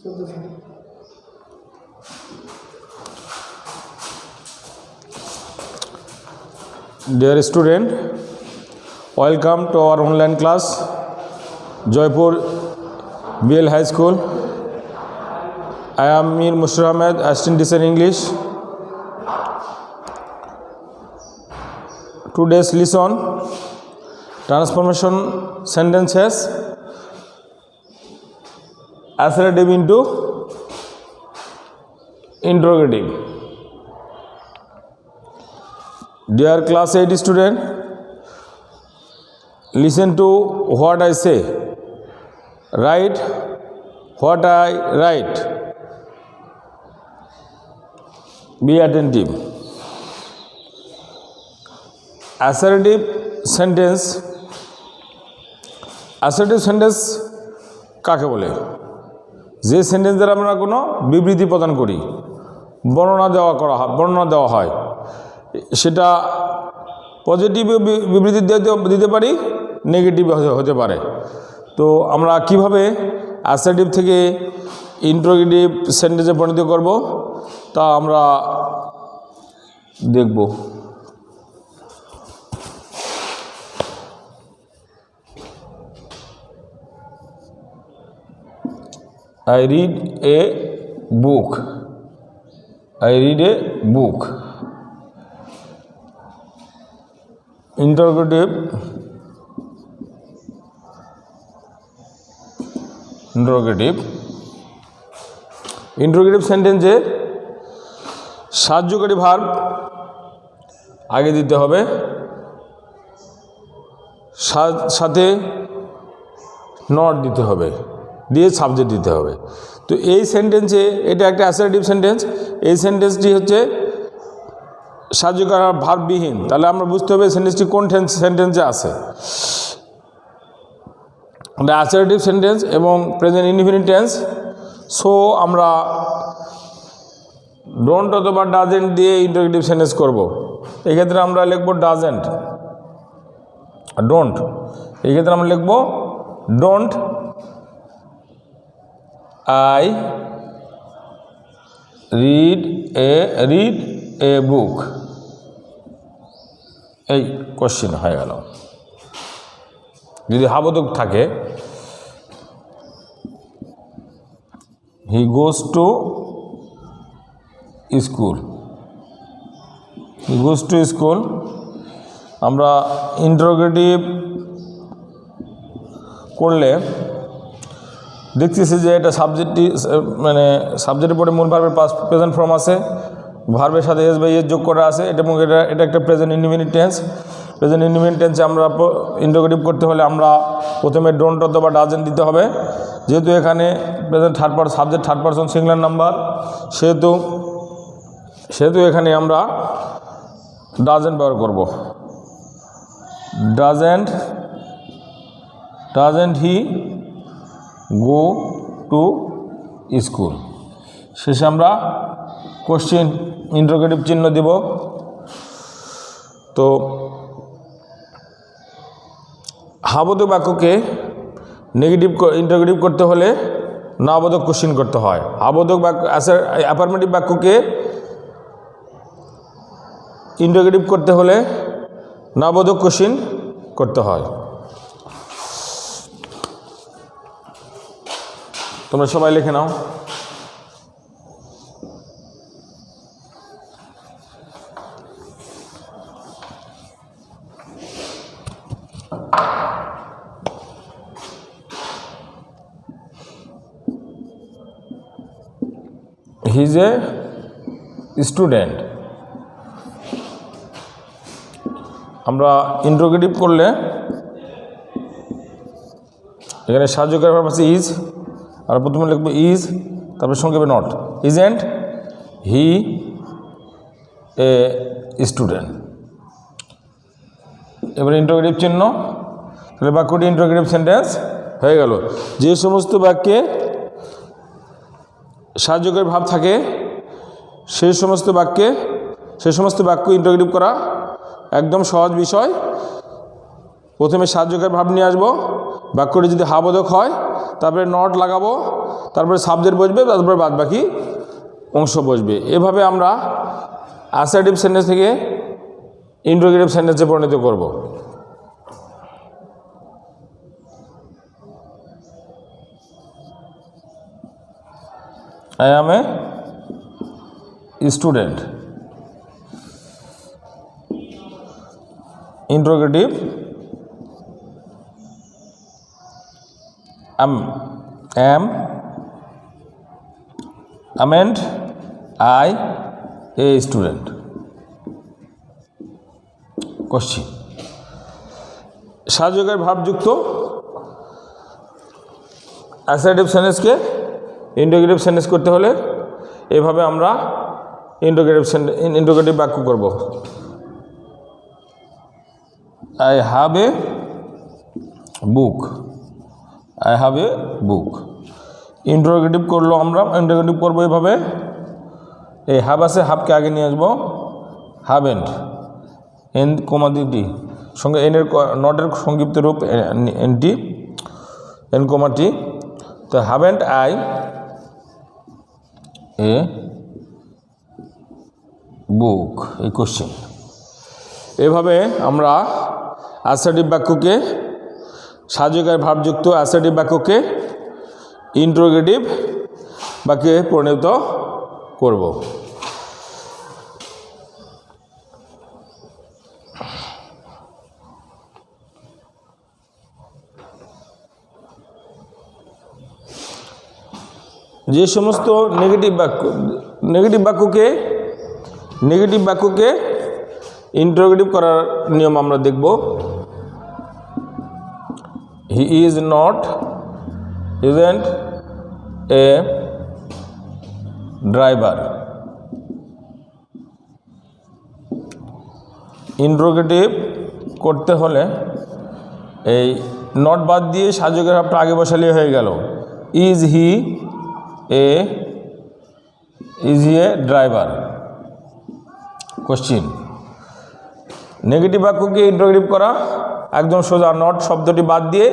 Dear student, welcome to our online class, Jaipur BL High School. I am Mir Mushar Ahmed, Assistant Teacher English. Today's lesson, transformation sentences, assertive into interrogative. Dear class 8 student, listen to what I say. Write what I write. Be attentive. Assertive sentence কাকে বলে? যে sentence দ্বারা আমরা কোনো বিবৃতি প্রদান করি, বর্ণনা দেওয়া হয়, সেটা পজিটিভ বিবৃতি দিতে পারি, নেগেটিভ হতে পারে। তো আমরা কিভাবে অ্যাসার্টিভ থেকে ইন্টারোগেটিভ সেন্টেন্সে পরিণত করব তা আমরা দেখব। I read a book. Interrogative সেন্টেন্সে সাহায্যকারী ভার্ব আগে দিতে হবে, সাথে নট দিতে হবে, দিয়ে সাবজেক্ট দিতে হবে। তো এই সেন্টেন্সে এটা একটা অ্যাসার্টিভ সেন্টেন্স। এই সেন্টেন্সটি হচ্ছে সাহায্যকারী ভার্ববিহীন। তাহলে আমরা বুঝতে হবে সেন্টেন্সটি কোন সেন্টেন্সে আছে। অ্যাসার্টিভ সেন্টেন্স এবং প্রেজেন্ট ইনডিফিনিট টেন্স। সো আমরা ডোন্ট অথবা ডাজেন্ট দিয়ে ইন্টারোগেটিভ সেন্টেন্স করব। এক্ষেত্রে আমরা লিখব ডাজেন্ট, ডোন্ট। এক্ষেত্রে আমরা লিখব don't I read a book. এই কোশ্চেন হয়ে গেল। যদি হাবোধক থাকে, he goes to school. আমরা ইন্টারোগেটিভ করলে দেখতেছি যে এটা সাবজেক্টটি মানে সাবজেক্টের পরে মূল ভার্বের পাস্ট প্রেজেন্ট ফর্ম আছে, ভার্বের সাথে এস বাই এস যোগ করা আছে, এবং এটা একটা present indefinite tense. Present indefinite টেন্সে আমরা ইন্টারোগেটিভ করতে হলে আমরা প্রথমে ডোন্ট অথবা ডাজেন্ট দিতে হবে। যেহেতু এখানে present subject third person singular number, সেহেতু এখানে আমরা ডাজেন্ট ব্যবহার করব। Doesn't he go to school. শেষে আমরা কোশ্চেন ইন্টারোগেটিভ চিহ্ন দেব। তো হাবোধক বাক্যকে নেগেটিভ ইন্টারোগেটিভ করতে হলে নাবোধক কোশ্চেন করতে হয়। হাবোধক বাক্য অ্যাফার্মেটিভ বাক্যকে ইন্টারোগেটিভ করতে হলে নাবোধক কোশ্চেন করতে হয়। তোমরা সবাই লিখে নাও। He is a student. আমরা ইন্টারোগেটিভ করলে এখানে সাহায্যকারী ভার্ব আছে ইজ, আর প্রথমে লিখব ইজ, তারপরে সংক্ষেপে not. Isn't he a student. এবার ইন্টারোগেটিভ চিহ্ন, তাহলে বাক্যটি ইন্টারোগেটিভ সেন্টেন্স হয়ে গেল। যে সমস্ত বাক্যে সাহায্যকারী ভাব থাকে সেই সমস্ত বাক্য ইন্টারোগেটিভ করা একদম সহজ বিষয়। প্রথমে সাহায্যকারী ভাব নিয়ে আসবো, বাক্যটি যদি হাবোধক হয় তারপরে নট লাগাবো, তারপরে সাবজেক্ট বসবে, তারপরে বাদ বাকি অংশ বসবে। এভাবে আমরা অ্যাসার্টিভ সেন্টেন্স থেকে ইন্টারোগেটিভ সেন্টেন্সে পরিণত করব। I am a student. Interrogative. Amend I a student. Question. সাহায্যকারী ভার্বযুক্ত অ্যাসার্টিভ সেন্টেন্সকে ইন্টারোগেটিভ সেন্টেন্স করতে হলে এভাবে আমরা ইন্টারোগেটিভ বাক্য করব। I have a book. I have a book. Interrogative করলো আমরা, ইন্টারোগেটিভ করবো এভাবে, এই হ্যাভ আছে, হ্যাভকে আগে নিয়ে আসবো, হ্যাভেন্ট, এন কমা টি সঙ্গে এনের নটের সংক্ষিপ্ত রূপ এনটি, এন কমা টি। তো হ্যাভেন্ট আই এ বুক, এই কোশ্চেন। এভাবে আমরা অ্যাসার্টিভ বাক্যকে, সাহায্যকারী ভার্বযুক্ত অ্যাসার্টিভ বাক্যকে ইন্টারোগেটিভ বাক্যে পরিণত করব। যে সমস্ত নেগেটিভ বাক্যকে ইন্টারোগেটিভ করার নিয়ম আমরা দেখব। He is not, isn't A driver. Interrogative করতে হলে এই নট বাদ দিয়ে সাহায্যকারী ভাবটা আগে বসালে হয়ে গেল। Is he a driver? Question. Negative বাক্যকে ইন্টারোগেটিভ করা একদম সোজা, নট শব্দটি বাদ দিয়ে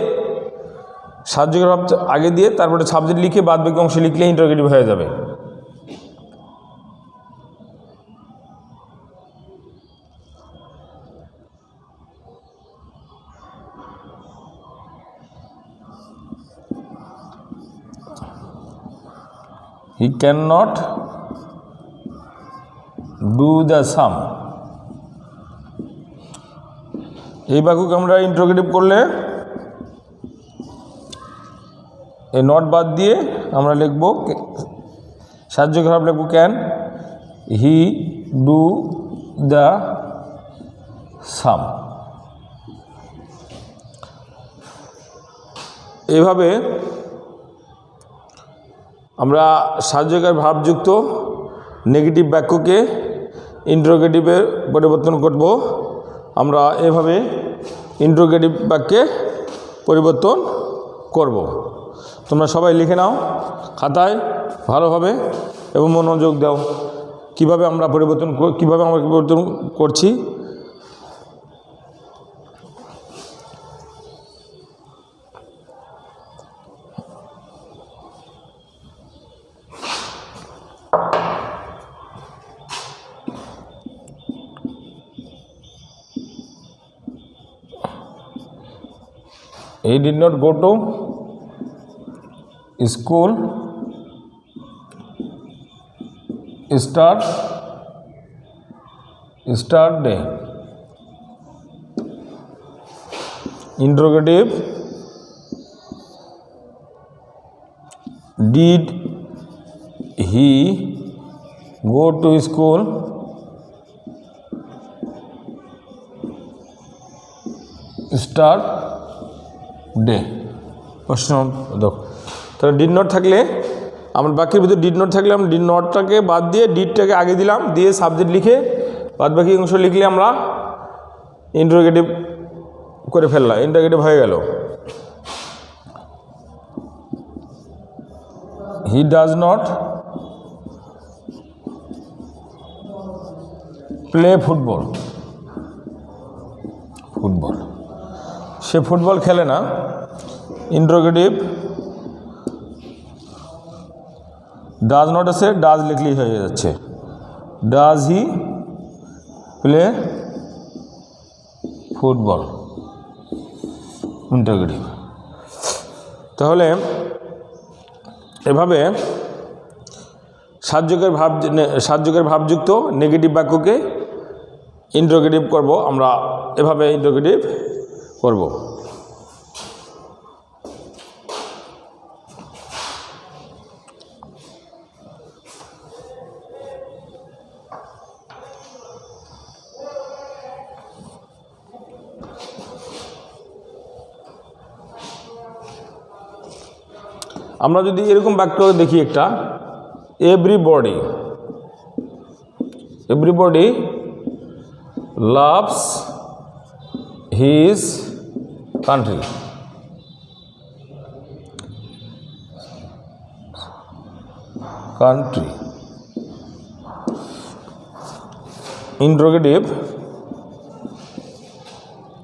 সাহায্যকারী ভাব আগে দিয়ে তারপরে সাবজেক্ট লিখে বাদ বাকি অংশ লিখলে ইন্টারোগেটিভ হয়ে যাবে। He cannot do the sum. এই বাক্যকে আমরা ইন্টারোগেটিভ করলে এই নট বাদ দিয়ে আমরা লিখব, সাহায্যকারী ভাব লিখব ক্যান হি ডু দ্য সাম। এভাবে আমরা সাহায্যকারী ভাবযুক্ত নেগেটিভ বাক্যকে ইন্টারোগেটিভে পরিবর্তন করব। আমরা এভাবে ইন্টারোগেটিভ বাক্যে পরিবর্তন করব। তোমরা সবাই লিখে নাও খাতায় ভালোভাবে এবং মনোযোগ দাও কিভাবে আমরা পরিবর্তন করছি। He did not go to school. Start day. Interrogative. Did he go to school? Start day. প্রশ্ন দেখো, তাহলে ডিড নট থাকলে আমার বাক্যের ভিতরে ডিড নট থাকলে আমরা ডিড নটটাকে বাদ দিয়ে ডিডটাকে আগে দিলাম, দিয়ে সাবজেক্ট লিখে বাদ বাকি অংশ লিখলে আমরা ইন্টারোগেটিভ করে ফেললাম, ইন্টারোগেটিভ হয়ে গেল। He does not play football. Say football খেলে না। ইন্টারোগেটিভ ডাজ নট আছে, ডাজ লিখলেই হয়ে যাচ্ছে। Does he play football, interrogative. তাহলে এভাবে সাতযোগের ভাবযুক্ত নেগেটিভ বাক্যকে ইন্টারোগেটিভ করব আমরা, এভাবে ইন্টারোগেটিভ করব। আমরা যদি এরকম বাক্য দেখি একটা, everybody loves his country. Interrogative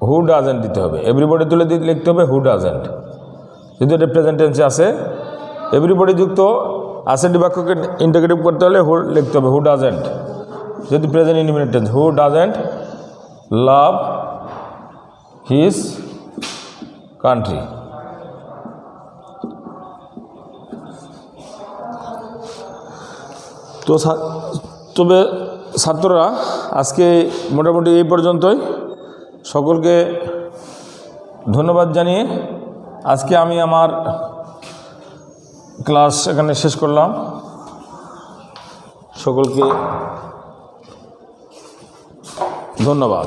who doesn't দিতে হবে, এভরিবডি তুলে লিখতে হবে হু ডাজেন্ট। যদি এটা প্রেজেন্ট টেন্সে আছে, এভরিবডি যুক্ত আসেন্টিভ বাক্যকে ইন্টারোগেটিভ করতে হলে হু লিখতে হবে হু ডাজেন্ট। যদি present indefinite tense, who doesn't love his country. তো তবে ছাত্ররা আজকে মোটামুটি এই পর্যন্তই। সকলকে ধন্যবাদ জানিয়ে আজকে আমি আমার ক্লাস এখানে শেষ করলাম। সকলকে ধন্যবাদ।